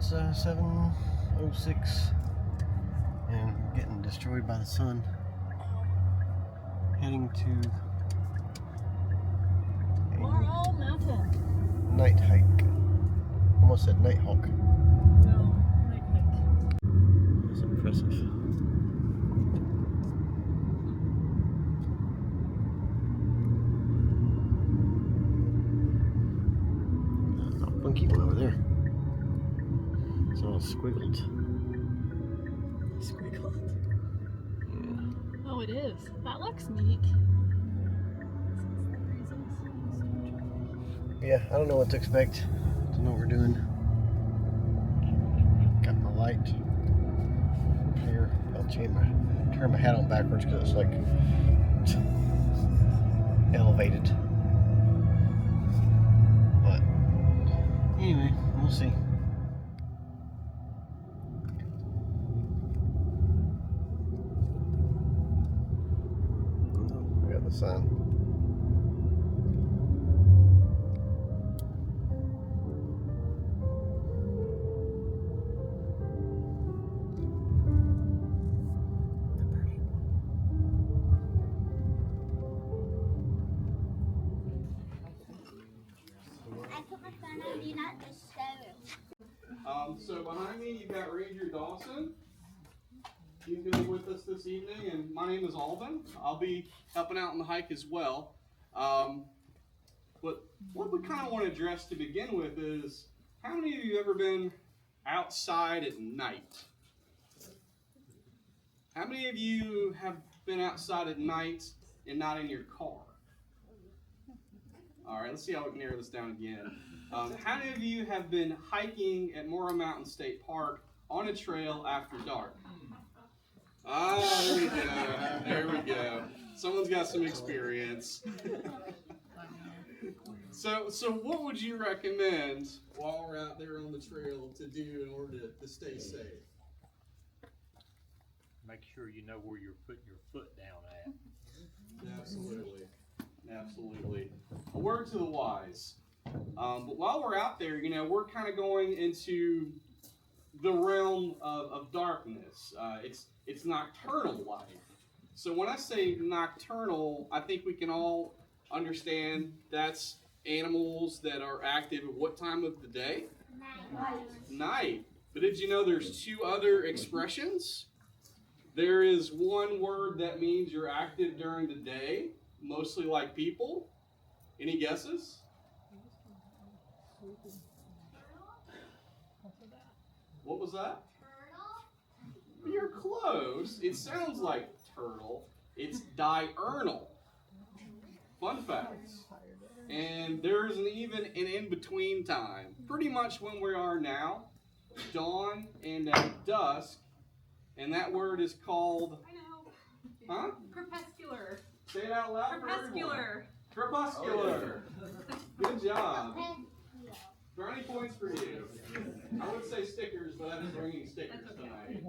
It's 7:06 and getting destroyed by the sun. Heading to Morrow Mountain. night hike. Almost said night hawk. No, night hike. That's impressive. There's a funky one over there. It's all squiggled. Squiggled. Yeah. Oh, it is. That looks neat. Yeah, I don't know what to expect. Don't know what we're doing. Got my light here. I'll turn my hat on backwards because it's like elevated. But anyway, we'll see. Oh, I got the sign. So behind me, you've got Ranger Dawson. He's going to be with us this evening, and my name is Alden. I'll be helping out on the hike as well. But what we kind of want to address to begin with is, how many of you have ever been outside at night? How many of you have been outside at night and not in your car? All right, let's see how we can narrow this down again. How many of you have been hiking at Morrow Mountain State Park on a trail after dark? Ah, there we go. There we go. Someone's got some experience. So what would you recommend while we're out there on the trail to do in order to stay safe? Make sure you know where you're putting your foot down at. Absolutely. Absolutely. A word to the wise. But while we're out there, we're kind of going into the realm of darkness. It's nocturnal life. So when I say nocturnal, I think we can all understand that's animals that are active at what time of the day? Night. But did you know there's two other expressions? There is one word that means you're active during the day, mostly like people. Any guesses? What was that? Turtle. You're close. It sounds like turtle. It's diurnal. Fun facts. And there's even an in-between time. Pretty much when we are now, dawn and at dusk. And that word is called... I know. Huh? Crepuscular. Say it out loud. Crepuscular. Crepuscular. Good job. Brownie points for you. I would say stickers, but I'm bringing stickers tonight.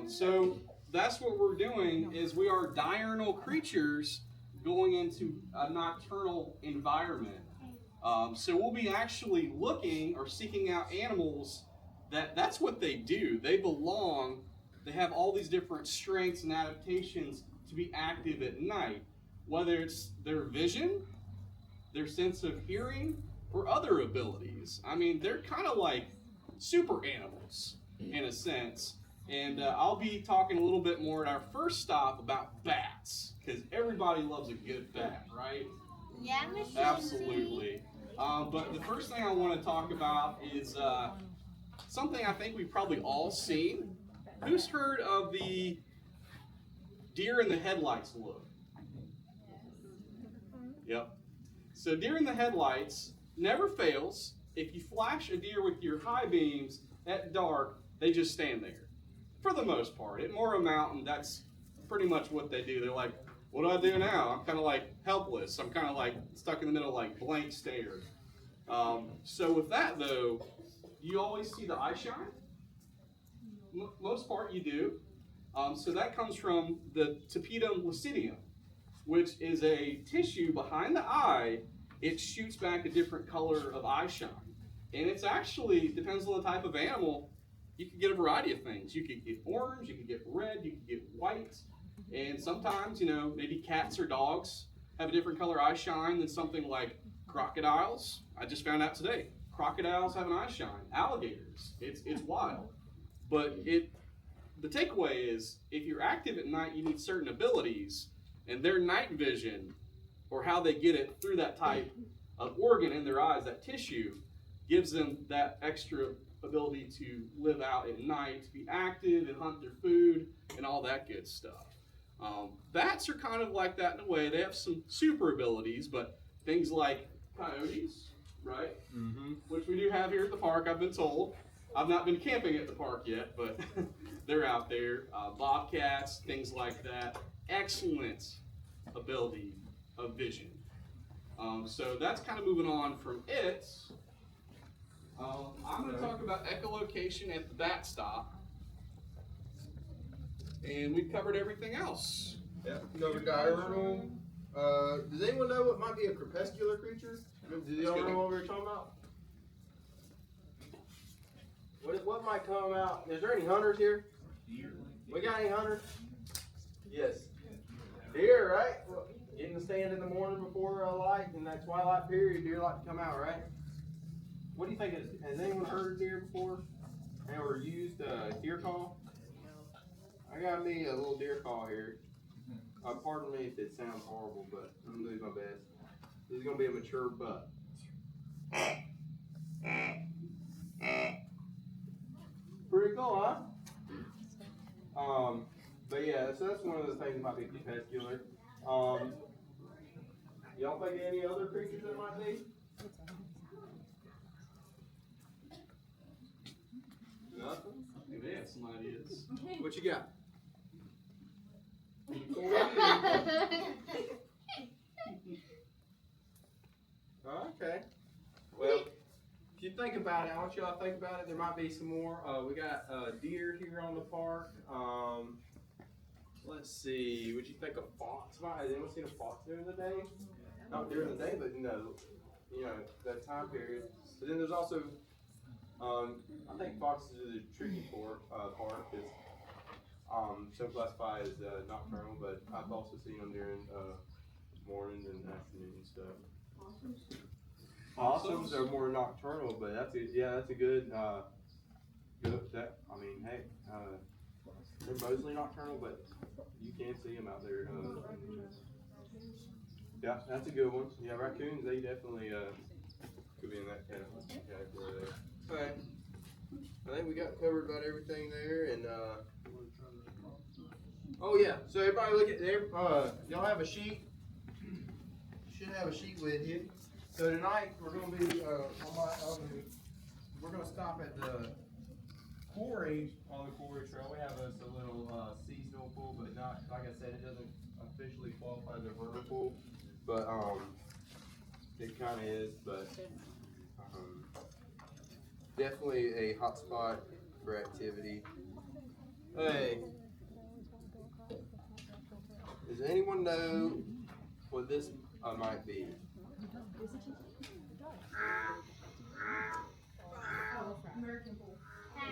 So that's what we're doing, is we are diurnal creatures going into a nocturnal environment. So we'll be actually looking or seeking out animals that's what they do. They belong, they have all these different strengths and adaptations to be active at night, whether it's their vision, their sense of hearing, or other abilities. I mean, they're kind of like super animals in a sense. And I'll be talking a little bit more at our first stop about bats, because everybody loves a good bat, right? Yeah, absolutely. But the first thing I want to talk about is something I think we've probably all seen. Who's heard of the deer in the headlights look? Yep. So deer in the headlights never fails. If you flash a deer with your high beams at dark, they just stand there. For the most part. At Morrow Mountain, that's pretty much what they do. They're like, what do I do now? I'm kind of like helpless. I'm kind of like stuck in the middle, like blank stare. So with that though, you always see the eye shine. Most part you do. So that comes from the tapetum lucidium, which is a tissue behind the eye. It shoots back a different color of eye shine. And it's actually, depends on the type of animal, you could get a variety of things. You could get orange, you could get red, you could get white. And sometimes, maybe cats or dogs have a different color eye shine than something like crocodiles. I just found out today. Crocodiles have an eye shine. Alligators. It's wild. But the takeaway is, if you're active at night, you need certain abilities, and their night vision, or how they get it through that type of organ in their eyes, that tissue, gives them that extra ability to live out at night, to be active and hunt their food, and all that good stuff. Bats are kind of like that in a way. They have some super abilities, but things like coyotes, right? Mm-hmm. Which we do have here at the park, I've been told. I've not been camping at the park yet, but they're out there. Bobcats, things like that. Excellent ability of vision. So that's kind of moving on from it. I'm going to talk about echolocation at the bat stop. And we've covered everything else. Yeah, covered diurnal. Does anyone know what might be a crepuscular creature? Do y'all know what we were talking about? What might come out? Is there any hunters here? Deer. We got any hunters? Yes. Deer, right? Well, getting to stand in the morning before light in that twilight period, deer like to come out, right? What do you think? Has anyone heard of deer before? Or used a deer call? I got me a little deer call here. Pardon me if it sounds horrible, but I'm gonna do my best. This is gonna be a mature buck. Pretty cool, huh? But yeah, so that's one of the things that might be crepuscular. Y'all think of any other creatures that might be? Nothing? Maybe they have some ideas. What you got? Okay. Well, if you think about it, I want y'all to think about it. There might be some more. We got deer here on the park. Let's see. What you think of fox? Has anyone seen a fox during the day? Not during the day, but that time period. But then there's also, I think foxes are the tricky part because some classify as nocturnal, but I've also seen them during mornings and afternoons and stuff. Possums are more nocturnal, but that's a good they're mostly nocturnal, but you can see them out there. Yeah, that's a good one. Yeah, raccoons, they definitely could be in that category there. Okay. I think we got covered about everything there, and oh yeah, so everybody look at there. Y'all have a sheet. You should have a sheet with you. So tonight we're going to be we're going to stop at the quarry on the quarry trail. We have a little seasonal pool, but not, like I said, it doesn't officially qualify as a vernal pool, but it kind of is. But definitely a hot spot for activity. Hey, does anyone know what this might be?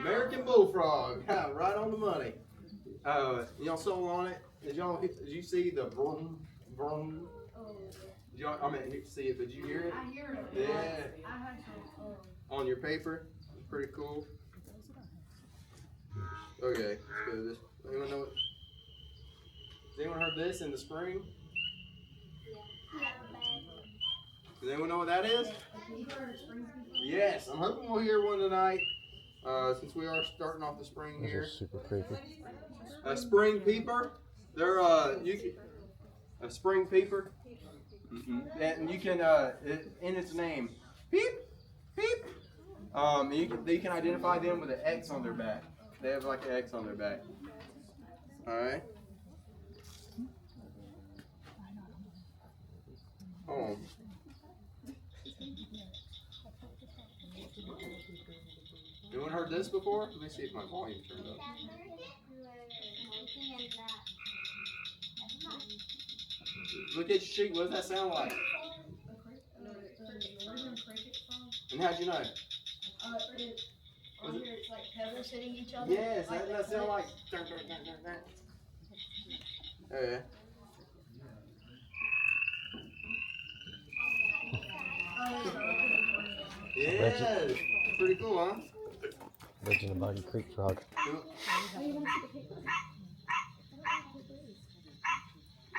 American bullfrog, right on the money. Y'all saw on it. Did you see the vroom vroom? I mean, see it, but did you hear it? I hear it. Yeah. I had some. On your paper, it's pretty cool. Okay, let's go to this. Anyone know? Has anyone heard this in the spring? Does anyone know what that is? Yes, I'm hoping we'll hear one tonight. Since we are starting off the spring here. This is super creepy. A spring peeper. They're a spring peeper. And you can in its name, peep, peep. You can identify them with an X on their back. They have like an X on their back. All right. Oh. Anyone heard this before? Let me see if my volume turned up. Look at your sheet. What does that sound like? And how'd you know? Just hitting each other? Yes, that does sound like. Okay. Yeah, pretty cool, huh? Legend of Boggy Creek Frog.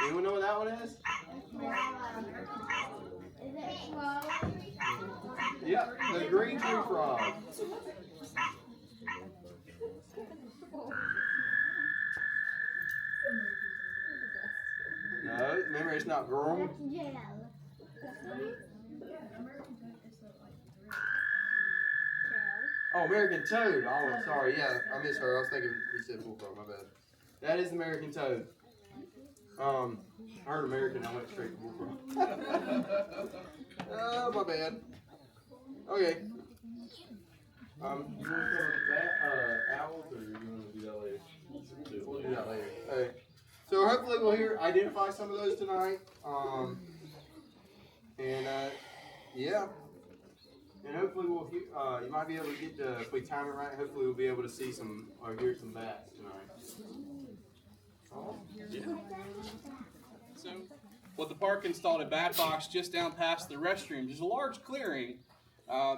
Anyone know what that one is? Yeah, the green tree frog. No, remember it's not girl. Oh, American toad. Oh, sorry. Yeah, I misheard. I was thinking we said bullfrog. My bad. That is American toad. I heard American. I went straight to bullfrog. Oh, my bad. Okay. You want to cover owls, or you want to do that later? We'll do that later. Okay. So hopefully we'll identify some of those tonight. Yeah. And hopefully we'll you might be able to get if we time it right, hopefully we'll be able to see some or hear some bats tonight. Oh. Yeah. So, well, the park installed a bat box just down past the restrooms. There's a large clearing.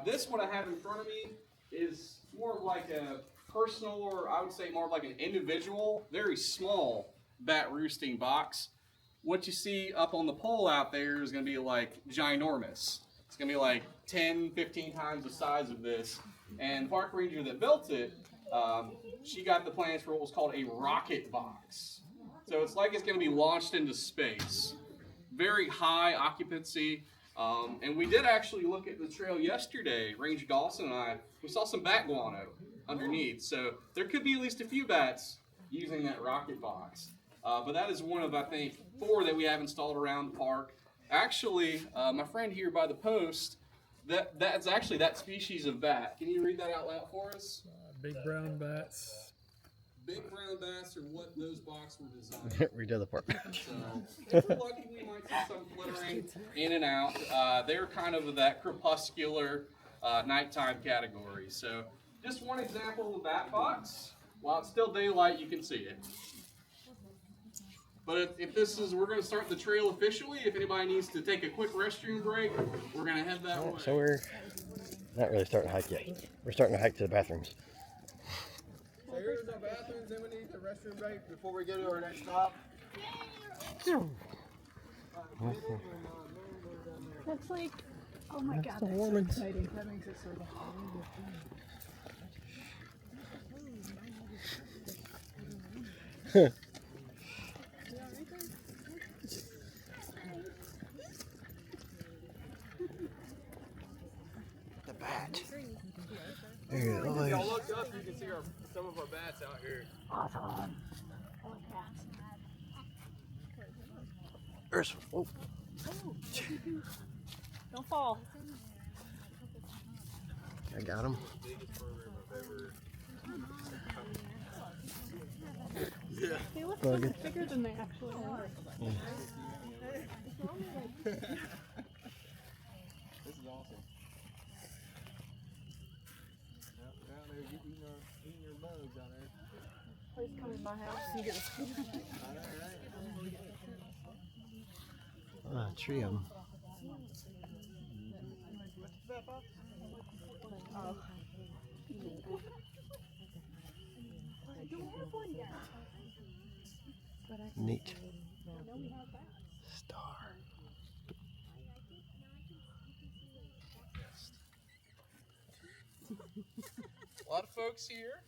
This what I have in front of me is more of like a personal, or I would say more of like an individual, very small bat roosting box. What you see up on the pole out there is going to be like ginormous. It's going to be like 10, 15 times the size of this. And the park ranger that built it, she got the plans for what was called a rocket box. So it's like it's going to be launched into space. Very high occupancy. And we did actually look at the trail yesterday, Ranger Dawson and I. We saw some bat guano underneath. So there could be at least a few bats using that rocket box. But that is one of, I think, 4 that we have installed around the park. Actually, my friend here by the post, that's actually that species of bat. Can you read that out loud for us? Big brown bats. Big brown bats are what those boxes were designed. Read the other part. So, if we're lucky, we might see some flittering in and out. They're kind of that crepuscular nighttime category. So, just one example of a bat box. While it's still daylight, you can see it. But we're going to start the trail officially. If anybody needs to take a quick restroom break, we're going to head that way. So we're not really starting to hike yet. We're starting to hike to the bathrooms. So here's our bathrooms, then we need the restroom break before we go to our next stop. That's like, oh my God, that's so exciting. That makes it so Huh. The bat. There it If y'all is. look up, you can see some of our bats out here. Awesome. There's, oh. Don't fall. I got him. Yeah. They look so much bigger than they actually are. Yeah. This is awesome. Down there eating your bugs down there. Please come in my house and get a Ah, tree of them. Oh. Neat. Star. A lot of folks here,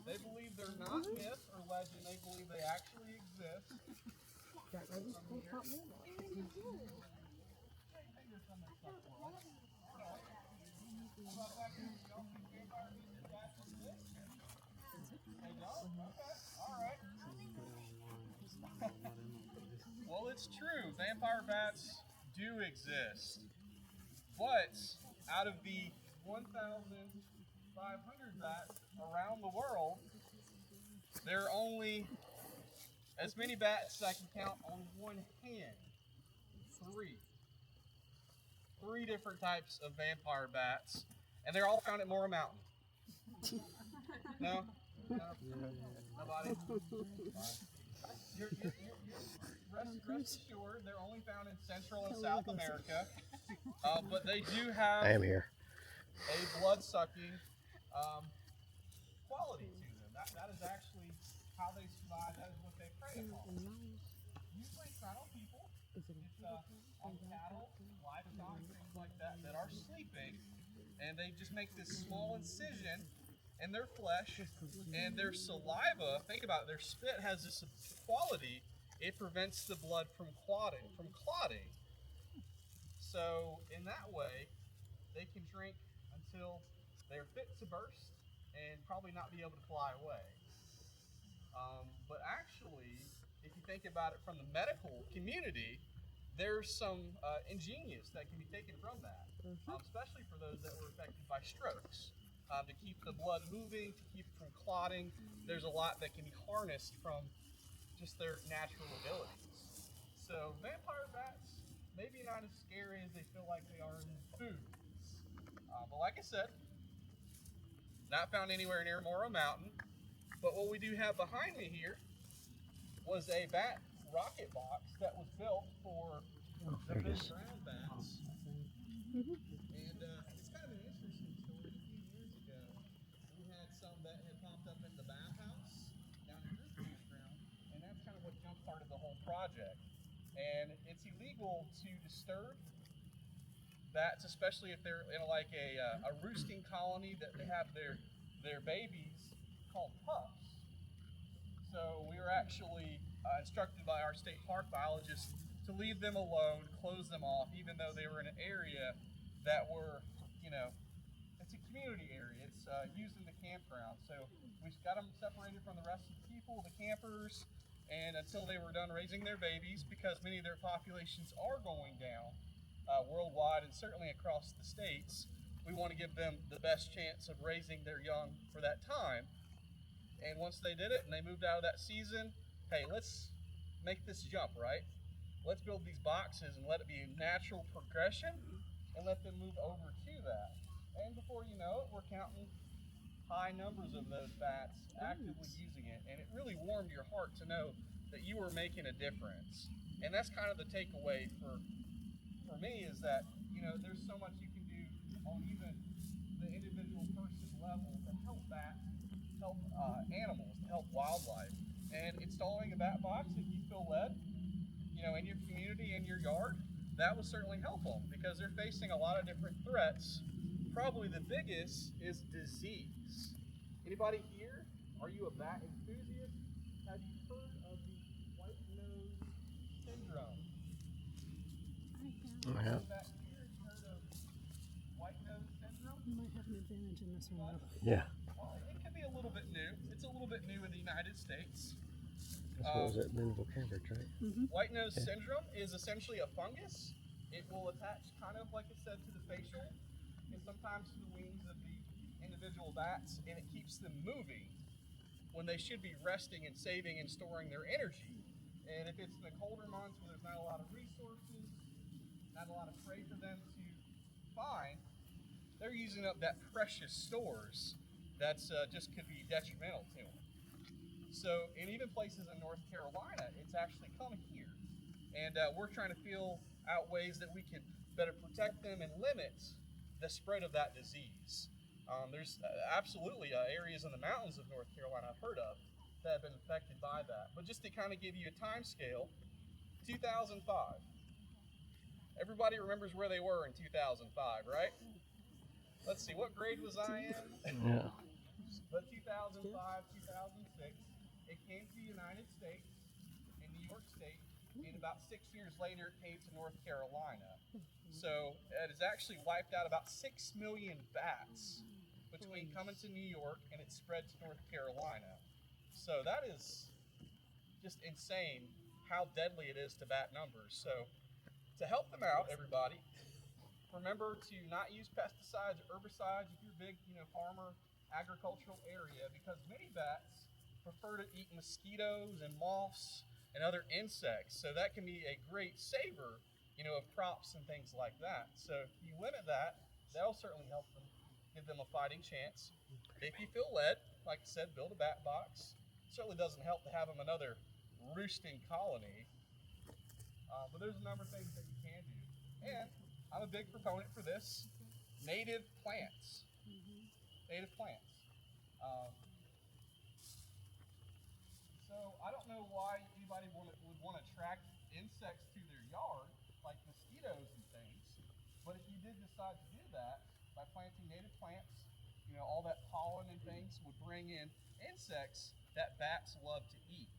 they believe they're not myth or legend. They believe they actually exist. Well, it's true. Vampire bats do exist. But out of the 1,500 bats around the world, there are only as many bats as I can count on one hand. 3. 3 different types of vampire bats, and they're all found at Morrow Mountain. No? No? Nobody? Rest assured, they're only found in Central and South America. But they do have I am here. a blood-sucking quality to them. That is actually how they survive. That is what they prey upon. Usually it's not on people. It's on cattle, livestock, things like that that are sleeping. And they just make this small incision in their flesh, and their saliva, think about it, their spit has this quality, it prevents the blood from clotting. So in that way, they can drink until they're fit to burst and probably not be able to fly away. But actually, if you think about it from the medical community, there's some ingenious that can be taken from that, especially for those that were affected by strokes. To keep the blood moving, to keep it from clotting, there's a lot that can be harnessed from just their natural abilities. So vampire bats, maybe not as scary as they feel like they are in foods. But like I said, not found anywhere near Morrow Mountain. But what we do have behind me here was a bat rocket box that was built for the big brown bats. And it's kind of an interesting story. A few years ago, we had some that had popped up in the bathhouse down in this campground, and that's kind of what jump-started the whole project. And it's illegal to disturb bats, especially if they're in like a roosting colony that they have their babies called pups. So we were actually instructed by our state park biologist to leave them alone, close them off, even though they were in an area that were, it's a community area. It's used in the campground. So we got them separated from the rest of the people, the campers, and until they were done raising their babies, because many of their populations are going down worldwide and certainly across the states, we want to give them the best chance of raising their young for that time. And once they did it and they moved out of that season, hey, let's make this jump, right? Let's build these boxes and let it be a natural progression and let them move over to that. And before you know it, we're counting high numbers of those bats actively using it. And it really warmed your heart to know that you were making a difference. And that's kind of the takeaway for me, is that, there's so much you can do on even the individual person level to help bats, help animals, to help wildlife. And installing a bat box, if you feel led, in your community, in your yard, that will certainly help them, because they're facing a lot of different threats. Probably the biggest is disease. Anybody here? Are you a bat enthusiast? Have you heard of the white nose syndrome? I have. Back here, have you heard of white nose syndrome? You might have an advantage in this one. Yeah. Well, it could be a little bit new. It's a little bit new in the United States. What was it? Movable Cambridge, right? White nose syndrome is essentially a fungus. It will attach, kind of like it said, to the facial and sometimes to the wings of the individual bats, and it keeps them moving when they should be resting and saving and storing their energy. And if it's in the colder months where there's not a lot of resources, not a lot of prey for them to find, they're using up that precious stores that's just could be detrimental to them. So in even places in North Carolina, it's actually coming here. And we're trying to feel out ways that we can better protect them and limit the spread of that disease. There's absolutely areas in the mountains of North Carolina I've heard of that have been affected by that. But just to kind of give you a time scale, 2005. Everybody remembers where they were in 2005, right? Let's see, what grade was I in? Yeah. But 2005, 2006, it came to the United States, in New York State, and about 6 years later it came to North Carolina. So it has actually wiped out about 6 million bats between coming to New York and it spread to North Carolina. So that is just insane how deadly it is to bat numbers. So to help them out, everybody, remember to not use pesticides or herbicides if you're a big, farmer, agricultural area, because many bats prefer to eat mosquitoes and moths and other insects. So that can be a great saver, of crops and things like that. So if you limit that, that'll certainly help them, give them a fighting chance. If you feel led, like I said, build a bat box. Certainly doesn't help to have them another roosting colony. But there's a number of things that you can do. And I'm a big proponent for this. Native plants. Native plants. So I don't know why anybody would want to attract insects to their yard, like mosquitoes and things. But if you did decide to do that, by planting native plants, you know, all that pollen and things would bring in insects that bats love to eat.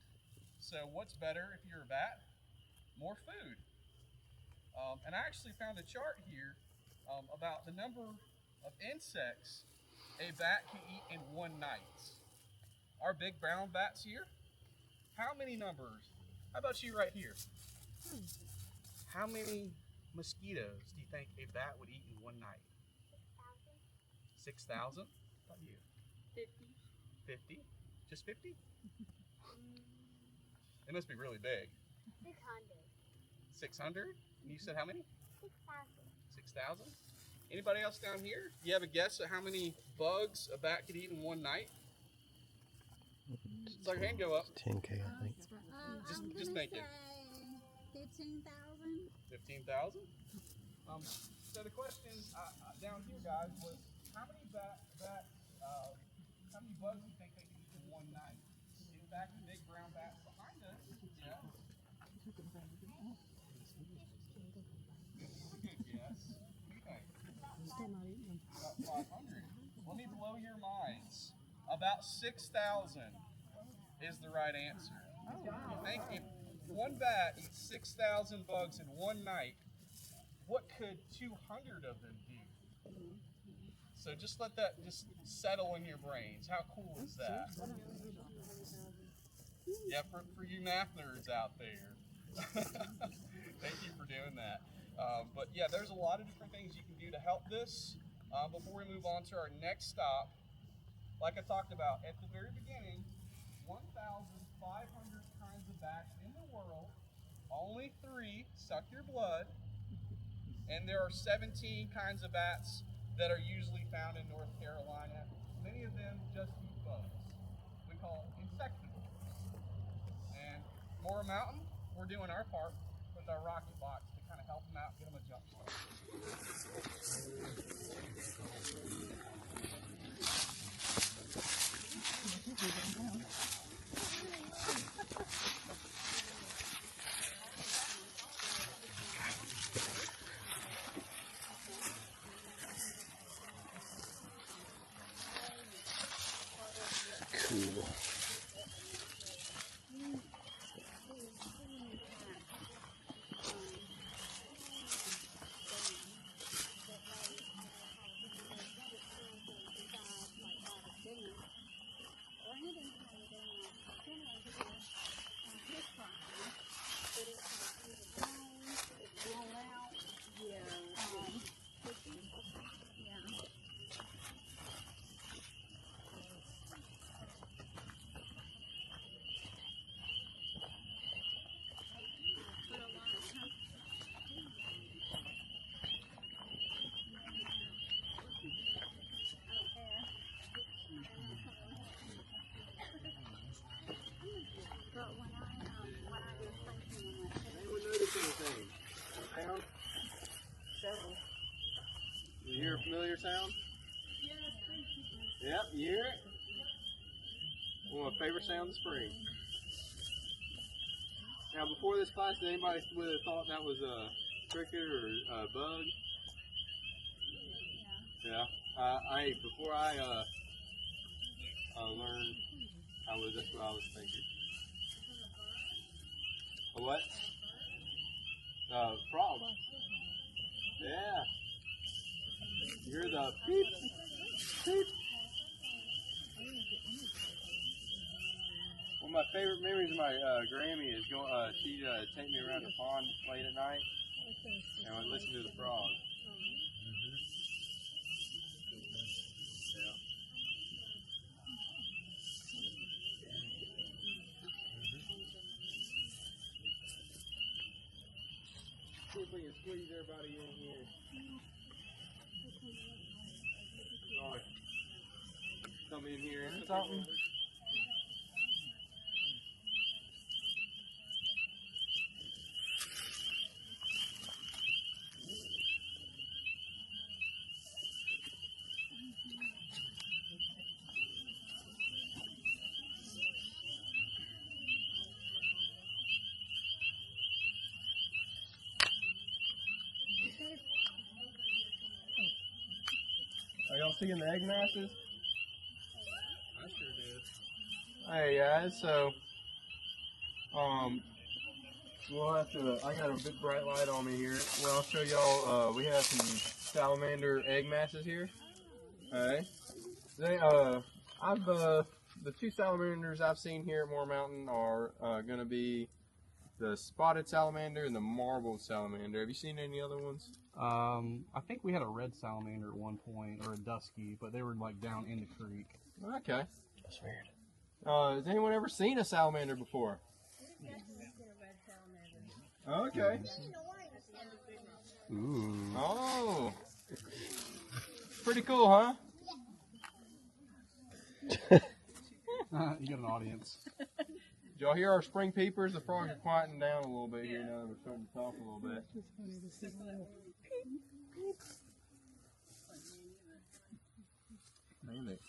So what's better if you're a bat? More food. And I actually found a chart here about the number of insects a bat can eat in one night. Our big brown bats here, how many numbers? How about you right here? How many mosquitoes do you think a bat would eat in one night? 6,000. How about you? 50. 50? Just 50? It must be really big. 600. 600? And you said how many? 6,000. 6,000? Anybody else down here? You have a guess at how many bugs a bat could eat in one night? So your hand go up. 10K, I think. Just make it. 15,000. 15,000? So the question down here, guys, was how many how many bugs do you think they can eat in one night? In fact, the big brown bats behind us, yeah. Good guess. What do you think? About 500. Let me blow your minds. About 6,000 is the right answer. You think if one bat eats 6,000 bugs in one night, what could 200 of them do? So just let that just settle in your brains. How cool is that? Yeah, for you math nerds out there. Thank you for doing that. But yeah, there's a lot of different things you can do to help this. Before we move on to our next stop, like I talked about at the very beginning, 1,500 kinds of bats in the world, only 3 suck your blood, and there are 17 kinds of bats that are usually found in North Carolina. Many of them just eat bugs. We call insectivores. And Morrow Mountain, we're doing our part with our rocket box to kind of help them out, get them a jump start. Cool. Anyone notice anything? Sound? You hear a familiar sound? Yep, you hear it? One of my favorite sounds of spring. Now, before this class, did anybody would have thought that was a cricket or a bug? Yeah. Before I learned, that's what I was thinking. A what? Frog. Yeah. You hear the beep, beep. One of my favorite memories of my Grammy is going. She'd take me around the pond late at night, and I'd listen to the frogs. Yeah. See if we can squeeze everybody in here. All right. Come come in here or something. Are y'all seeing the egg masses? I sure did. Hey guys, so we'll have to. I got a big bright light on me here. Well, I'll show y'all. We have some salamander egg masses here. Okay. They the two salamanders I've seen here at Morrow Mountain are going to be the spotted salamander and the marbled salamander. Have you seen any other ones? I think we had a red salamander at one point, or a dusky, but they were like down in the creek. Okay. That's weird. Has anyone ever seen a salamander before? Okay. Ooh. Oh. Pretty cool, huh? You got an audience. Did y'all hear our spring peepers? The frogs are quieting down a little bit here now that we're starting to talk a little bit. Damn it.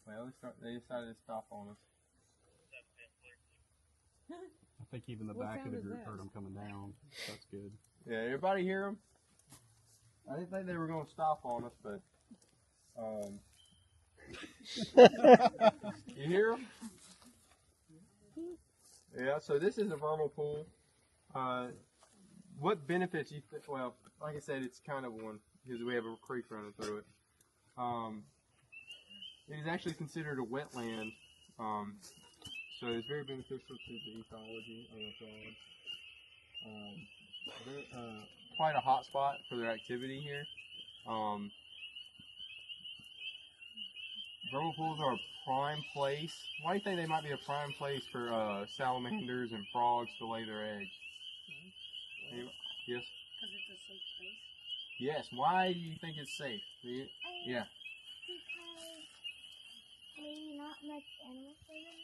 Well, they decided to stop on us. I think even the back of the group heard them coming down. That's good. Yeah, everybody hear them? I didn't think they were going to stop on us, but you hear them? Yeah, so this is a vernal pool. What benefits you think? Well, like I said, it's kind of one because we have a creek running through it. It is actually considered a wetland, so it's very beneficial to the ecology of the frogs. Quite a hot spot for their activity here. Vernal pools are a prime place. Why do you think they might be a prime place for salamanders and frogs to lay their eggs? Anyway, yes? Because it's a safe place. Yes. Why do you think it's safe? Yeah. Because maybe not much animals live in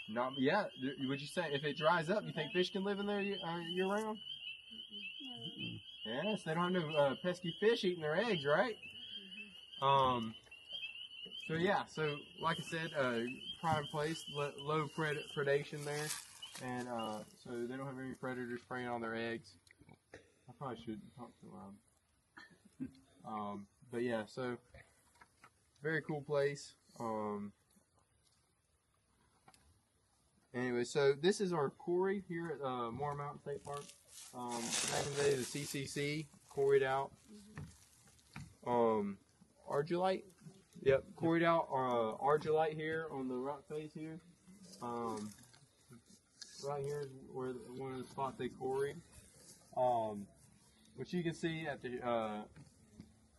there. Not, yeah. Would you say if it dries up, you think fish can live in there year round? Yes, they don't have no pesky fish eating their eggs, right? So yeah, so like I said, prime place, low predation there, and so they don't have any predators preying on their eggs. I probably shouldn't talk too loud. But yeah, so very cool place. Anyway, so this is our quarry here at Morrow Mountain State Park. Back in the day, the CCC quarried out argillite. Yep, quarried out argillite here on the rock face here. Right here is where one of the spots they quarried. Which you can see at the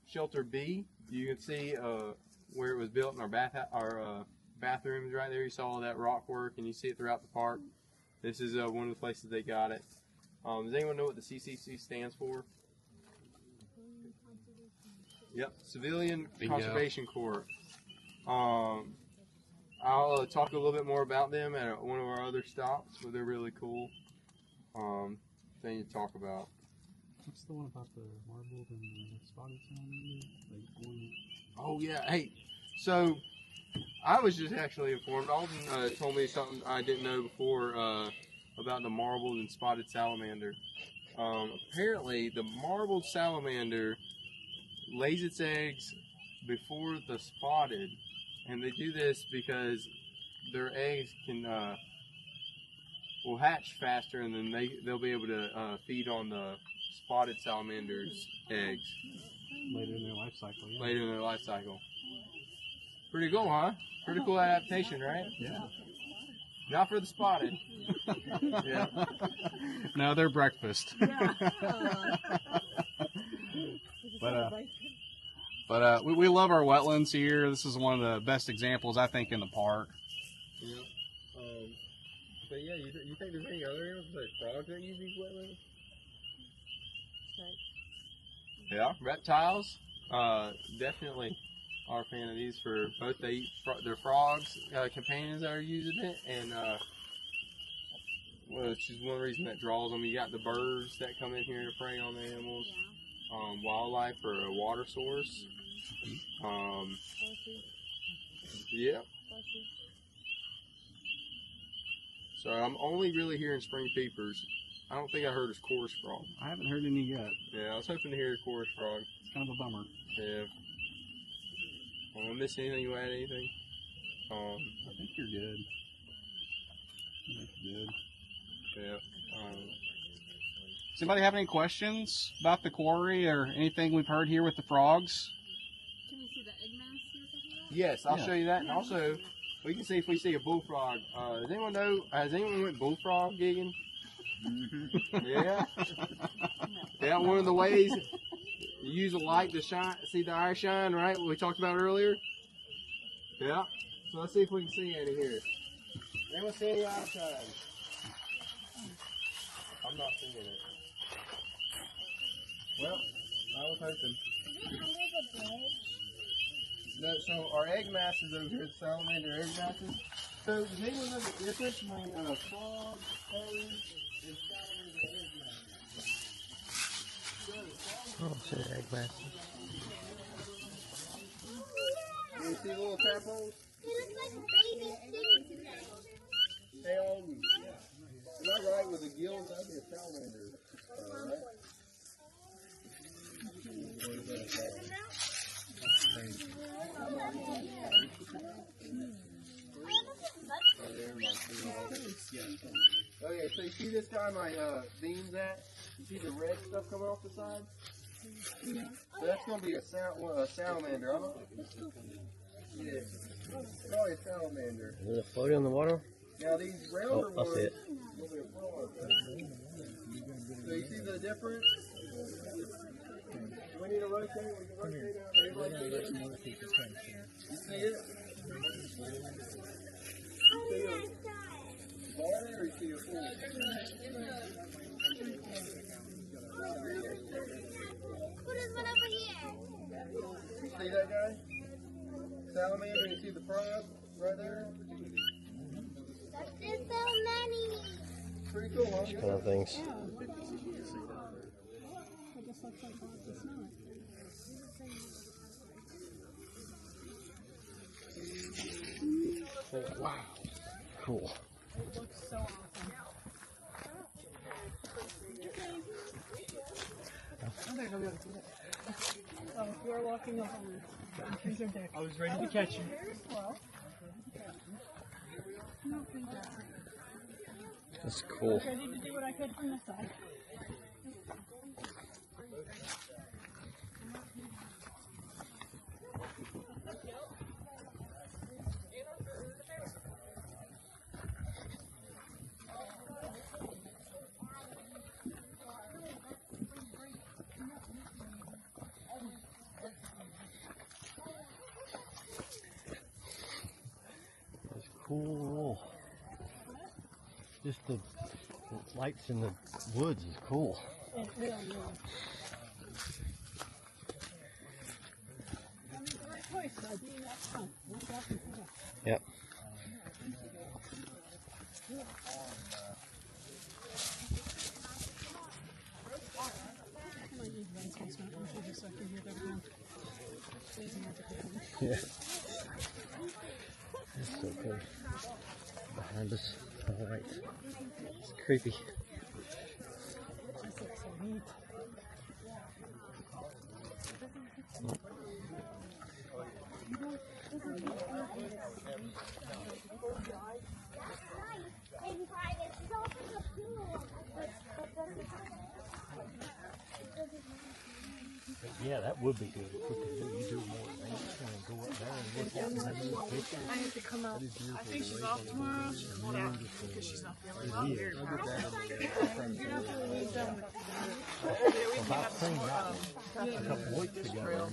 shelter B. You can see where it was built in our bathrooms right there. You saw all that rock work, and you see it throughout the park. This is one of the places they got it. Does anyone know what the CCC stands for? Yep, Civilian Conservation Corps. I'll talk a little bit more about them at one of our other stops, but they're really cool thing to talk about. What's the one about the marbled and the spotted salamander? Oh yeah, hey, so I was just actually informed. Alden told me something I didn't know before about the marbled and spotted salamander. Apparently, the marbled salamander lays its eggs before the spotted, and they do this because their eggs will hatch faster, and then they'll be able to feed on the spotted salamander's eggs Later in their life cycle. Yeah. later in their life cycle. Pretty cool, huh? Pretty cool adaptation, right? Yeah. Not for the spotted. Yeah. No, they're breakfast. But we love our wetlands here. This is one of the best examples, I think, in the park. Yeah. But yeah, you think there's any other animals like frogs that use these wetlands? Yeah, reptiles. Definitely are a fan of these for both. They eat their frogs, companions that are using it, and well, it's just one reason that draws them. You got the birds that come in here to prey on the animals, wildlife or a water source. Yeah. So I'm only really hearing spring peepers. I don't think I heard his chorus frog. I haven't heard any yet. Yeah, I was hoping to hear a chorus frog. It's kind of a bummer. Yeah. Am I missing anything? You add anything? I think you're good. Yeah. Does anybody have any questions about the quarry or anything we've heard here with the frogs? Can we see the egg mass you were talking about? Yes, I'll Yeah. show you that. And also, we can see if we see a bullfrog. Does anyone know? Has anyone went bullfrog gigging? Yeah. Yeah, one of the ways you use a light to shine, see the eye shine, right? What we talked about earlier. Yeah. So let's see if we can see any here. Anyone see any eye shine? I'm not seeing it. Well, I was hoping. No, so our egg masses over here, the salamander egg masses. So does anyone know the difference between frog, toad, and salamander egg masses? Oh, so egg mass. You see the little tadpoles? Hey, am I right with the gills? That'd be a salamander, right? Okay, so you see this guy my beams at? You see the red stuff coming off the side? So that's going to be a salamander. I don't Yeah. Probably a salamander. Is it floating on the water? Now these rounder Oh, I see it. will be a frog. So you see the difference? We need to rotate. We can rotate out. Everybody see it? You see it? See a body or you see a fool? You see that guy? Salamander, you see the frog right there? There's so many. Pretty cool, huh? Kind of things. It just looks like lots of snow. Wow. Cool. It looks so awesome. Oh, we're walking up on it. These are there. I was ready to catch you. Well, no, thank you. That's cool. Ready to do what I could from this side. That's cool. Just the lights in the woods is cool. It really is. Yep. Yeah. That's so cool. Behind us. Alright. It's creepy. Yeah, that would be good if we could do more things and go up there and look at the pictures. I have to come out. I think she's off tomorrow. She's going out because she's not feeling well. Very well. You're not feeling any done with About seen that a couple weeks ago.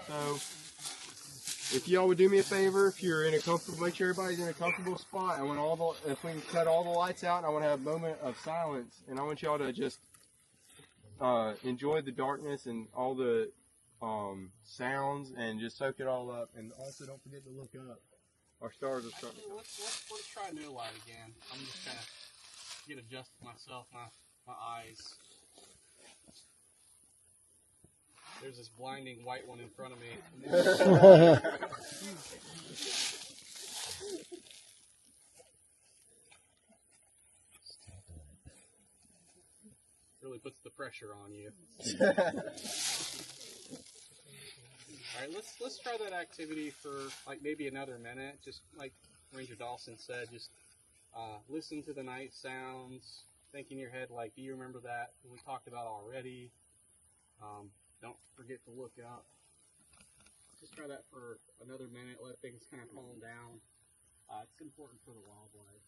So, if y'all would do me a favor, if you're in a comfortable, make sure everybody's in a comfortable spot. I want if we can cut all the lights out, I want to have a moment of silence, and I want y'all to just enjoy the darkness and all the sounds, and just soak it all up. And also, don't forget to look up. Our stars are starting to come. Let's try new light again. I'm just gonna get adjusted myself, my eyes. There's this blinding white one in front of me. Really puts the pressure on you. All right, let's try that activity for like maybe another minute. Just like Ranger Dawson said, just listen to the night sounds. Think in your head, like, do you remember that we talked about already? Don't forget to look up. Just try that for another minute. Let things kind of calm down. It's important for the wildlife.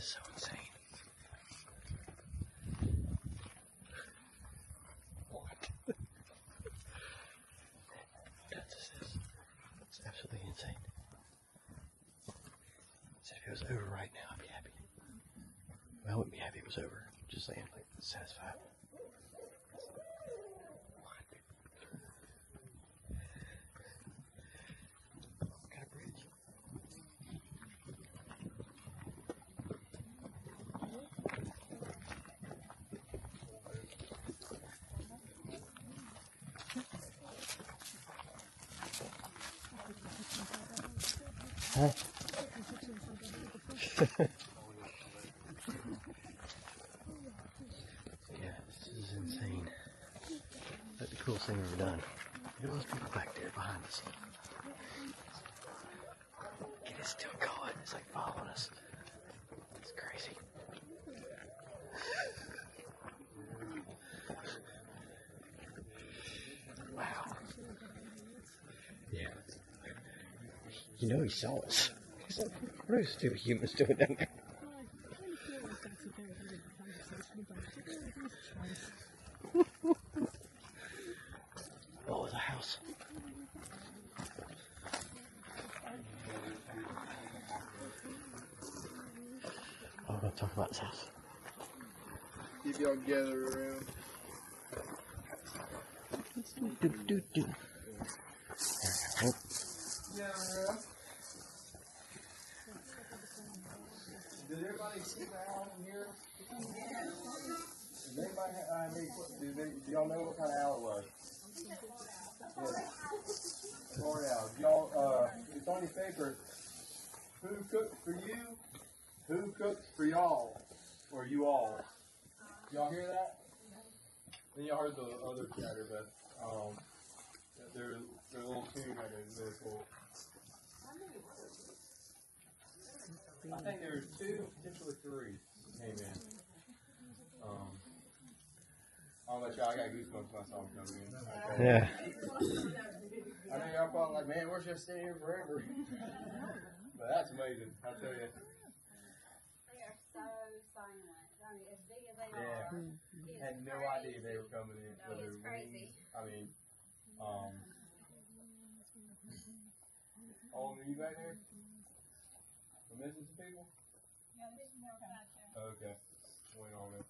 so insane. What? That's just this. It's absolutely insane. So if it was over right now, I'd be happy. Well, I wouldn't be happy if it was over. Just saying, like, satisfied. What kind of bridge? Huh? Yeah, this is insane. That's the coolest thing we've ever done. Look at those people back there behind us. It is still going. It's like following us. It's crazy. Wow. Yeah. You know he saw us. He's like, what are those stupid humans doing down there? Oh, it's a house. Oh, we're going to talk about this house. Keep y'all gathered around. Do. Yeah, around. Did everybody see the owl in here? Does anybody have do y'all know what kind of owl it was? Yeah. Barred owl. Y'all, it's on your paper. Who cooks for you? Who cooks for y'all? Or you all? Y'all hear that? Then y'all heard the other chatter, but there's a little tune right there. It's really cool. I think there were 2, potentially 3 came in. I'll let y'all, I got goosebumps when I saw them coming in. Okay. Yeah. I know y'all probably like, man, we're just staying here forever. But that's amazing, I'll tell you. They are so silent. I mean, as big as they Yeah. are. Had no idea they were coming in. No, it's crazy. I mean, all of you back there? We're missing some people? Yeah, there's more back there. Okay. Wait on it.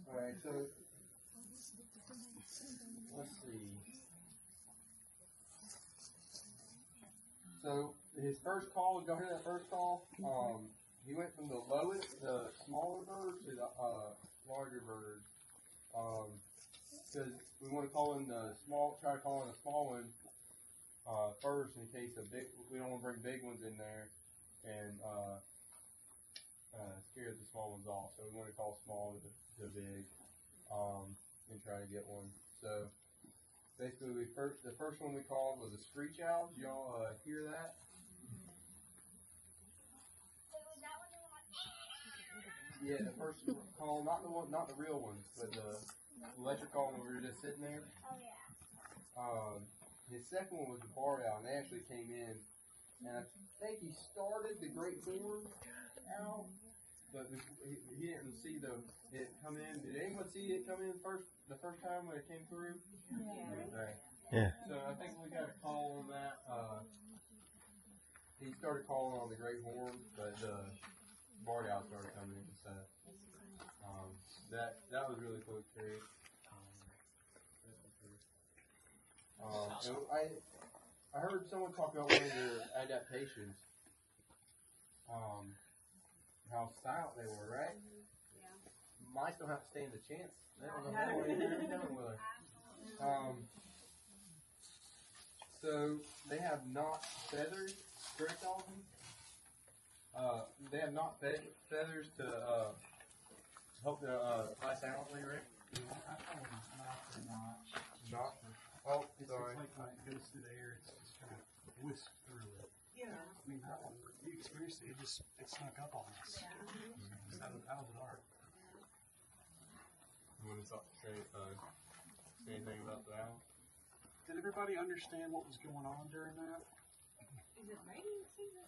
Alright, so let's see. So his first call, did y'all hear that first call? He went from the lowest, the smaller bird to the larger bird. Because we want to call in the small, try to call in a small one first in case we don't want to bring big ones in there and scare the small ones off. So we want to call small to big and try to get one. So basically, the first one we called was a screech owl. Did y'all hear that? Yeah, the first call, not the real ones, but the electric call when we were just sitting there. Oh yeah. His second one was the barred owl, and they actually came in, and I think he started the great horn owl, but he didn't see it come in. Did anyone see it come in the first time when it came through? Yeah. Right. Yeah. So I think we got a call on that. He started calling on the great horn, but barred owl started coming in instead. That was really cool experience. And I heard someone talk about one of their adaptations. How silent they were, right? Yeah. Mice don't have to stand a chance. They don't know what they're doing with her. So they have not feathers, correct, Alvin? They have not feathers to help them fly silently, right? Not? Oh, sorry. It's like when it goes through the air, it's just kind of whisked through it. Yeah. I mean, you experienced it, it snuck up on us. It's out of the dark. You want to say anything about the owl? Did everybody understand what was going on during that? Is it mating season?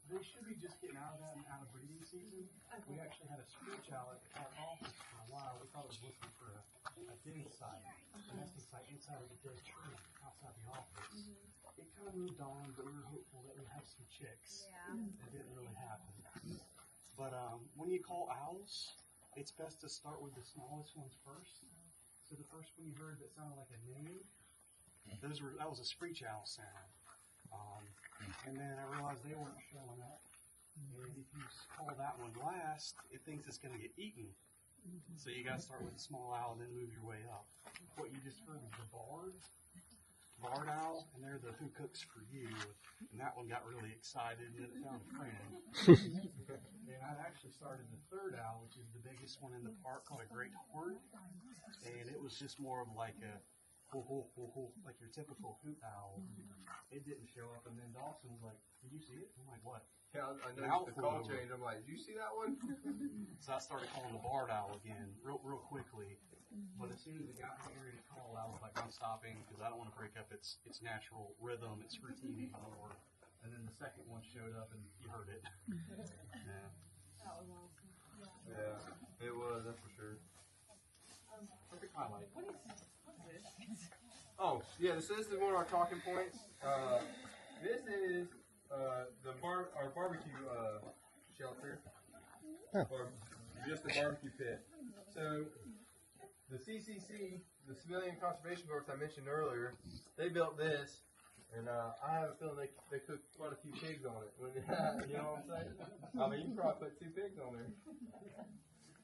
They should be just getting out of that and out of breeding season. We actually had a screech owl at our office for a while. We thought it was looking for a den site, a nesting site inside of a dead tree outside the office. It kind of moved on, but we were hopeful that we'd have some chicks. Yeah. It didn't really happen. But when you call owls, it's best to start with the smallest ones first. So the first one you heard that sounded like a name, that was a screech owl sound. And then I realized they weren't showing up. And if you call that one last, it thinks it's going to get eaten. So you got to start with the small owl and then move your way up. What you just heard was the barred owl, and they're the who cooks for you. And that one got really excited and it found a friend. And I actually started the third owl, which is the biggest one in the park, called a great horn. And it was just more of like a like your typical hoot owl. It didn't show up, and then Dawson was like, "Did you see it?" I'm like, "What?" Yeah, I noticed the call change. I'm like, "Did you see that one?" So I started calling the barred owl again, real quickly. But as soon as it got in the area to call, I was like, "I'm stopping because I don't want to break up its natural rhythm, its routine anymore." And then the second one showed up, and you heard it. Yeah. That was awesome. Yeah, it was. That's for sure. Perfect highlight. What is this? Oh, yeah, so this is one of our talking points. This is our barbecue shelter, or just the barbecue pit. So the CCC, the Civilian Conservation Corps I mentioned earlier, they built this, and I have a feeling they cooked quite a few pigs on it. You know what I'm saying? I mean, you can probably put 2 pigs on there.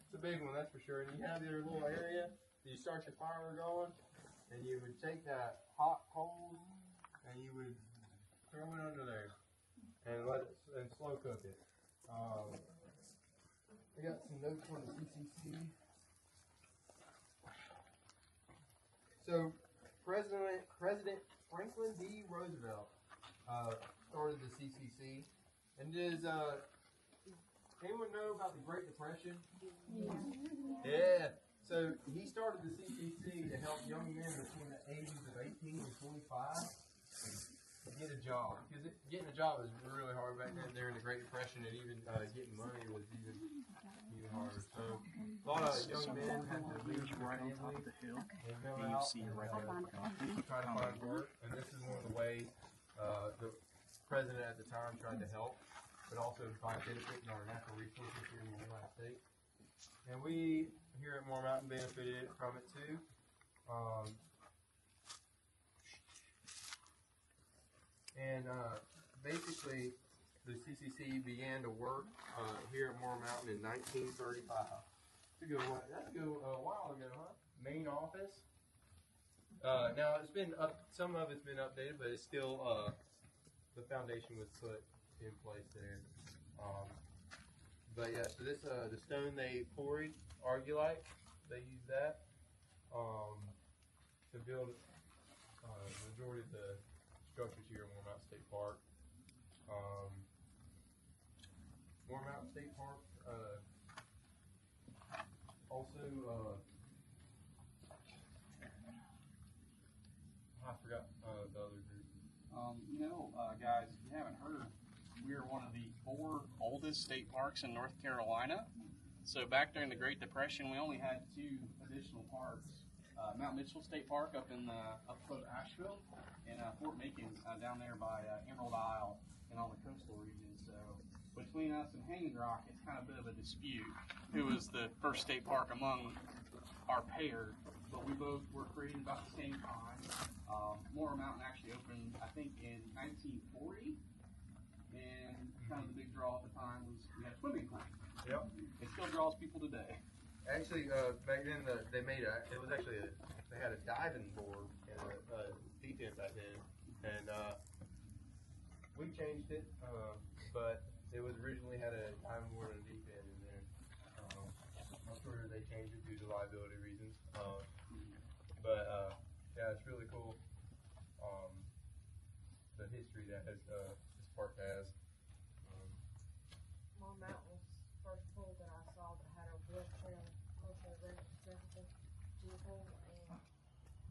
It's a big one, that's for sure. And you have your little area, you start your fire going, and you would take that hot coals and you would throw it under there and let it and slow cook it. I got some notes on the CCC. So President Franklin D. Roosevelt started the CCC. And does anyone know about the Great Depression? Yeah. So he started the CCC to help young men between the ages of 18 and 25 get a job. Because getting a job was really hard back then during the Great Depression, and even getting money was even harder. So a lot of young men had to leave their families and go out and try to find work. And this is one of the ways the president at the time tried to help, but also by benefiting our natural resources here in the United States. And we here at Morrow Mountain benefited from it too. Basically, the CCC began to work here at Morrow Mountain in 1935. That's a while ago, huh? Main office. Now it's been some of it's been updated, but it's still the foundation was put in place there. But yeah, so this the stone they quarried, Argillite, they used that to build the majority of the structures here in Morrow Mountain State Park. Morrow Mountain State Park also I forgot the other group. Guys, if you haven't heard, we are one of the 4 oldest state parks in North Carolina. So back during the Great Depression, we only had 2 additional parks. Mount Mitchell State Park up close to Asheville, and Fort Macon down there by Emerald Isle and all the coastal regions. So between us and Hanging Rock, it's kind of a bit of a dispute who was the first state park among our pair, but we both were created about the same time. Morrow Mountain actually opened, I think, in 1940, and kind of the big draw at the time was we had a swimming pool. Yep. It still draws people today. Actually, back then they had a diving board and a deep end back then, and we changed it, but it was originally had a diving board and a deep end in there. I'm sure they changed it due to liability reasons, but yeah, it's really cool. The history that this park has. Morrow Mountain was the first pool that I saw that had a wheelchair vehicle.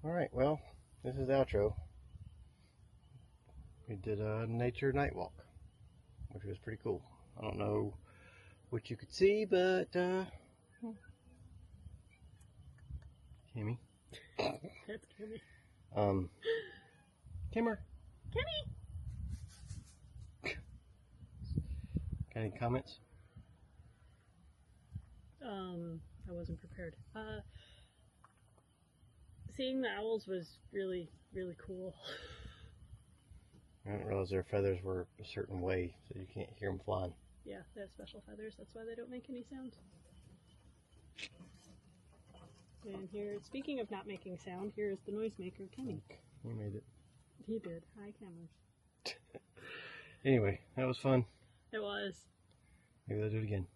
All right, well, this is the outro. We did a nature night walk, which was pretty cool. I don't know what you could see, but Kimmy. That's Kimmy. Kimmer. Kimmy! Got any comments? I wasn't prepared. Seeing the owls was really, really cool. I didn't realize their feathers were a certain way, so you can't hear them flying. Yeah, they have special feathers. That's why they don't make any sound. And here, speaking of not making sound, here is the noisemaker, Kenny. He made it. He did. Hi, cameras. Anyway, that was fun. It was. Maybe they'll do it again.